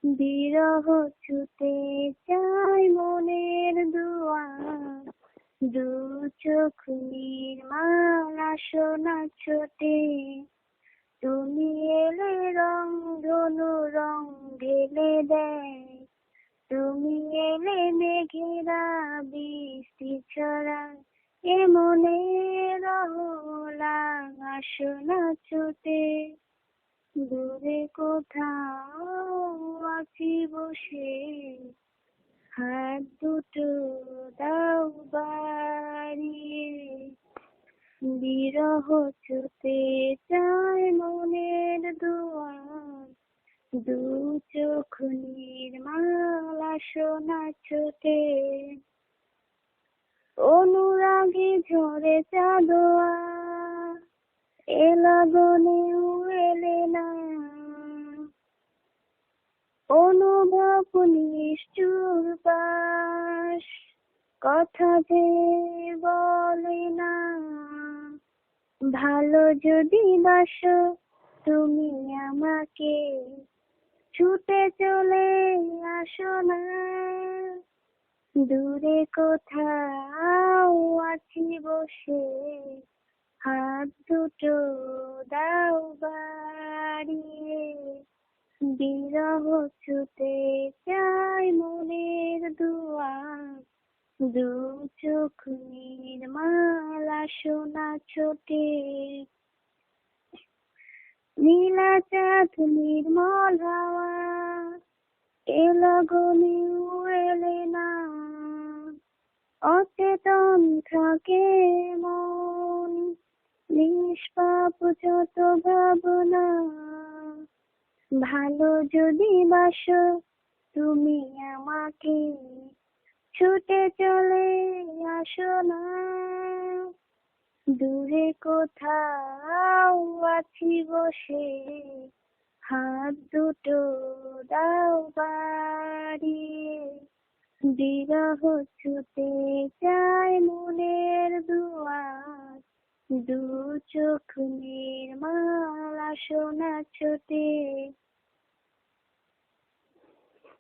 বিরহ ছুতে চায় মনের দুয়ার, দু চোখ নির্মল আসনা ছোটে। তুমি এলে রং ধনু রং ঢেলে দেয়, তুমি এলে মেঘেরা বৃষ্টি ছড়ায়। এ মনের রহলা আসনা ছোটে, দূরে কোথাও আছি বসে, হাত দুটো দাও বাড়িয়ে। বিরহ ছুতে চায় মনের দুয়ার, দু চোখ নির্মল আসনা ছোটে। অনুরাগে ঝরে চাঁদোয়া, এ লগনেও এলে না। অনুভব নিষ্ঠুর পাশ, কথা যে বলে না। ভালো যদি বাসো তুমি আমাকে, ছুটে চলে আসো না। দূরে কোথাও আছি বসে, হাত দুটো দাও বাড়িয়ে। বিরহ ছুতে চায় মনের দুয়ার, দু চোখ নির্মল আসনা ছোটে। নীলা চাঁদ নির্মল হাওয়া, এ লগনেও এলে না। অচেতন থাকে মন, নিষ্পাপ যত ভাবনা। ভালো যদি বাসো তুমি আমাকে, ছুটে চলে আসো না। দূরে কোথাও আছি বসে, হাত দুটো দাও বাড়িয়ে। বিরহ ছুতে চায় মনের দুয়ার, দু চোখ নির্মল আসনা ছোটে।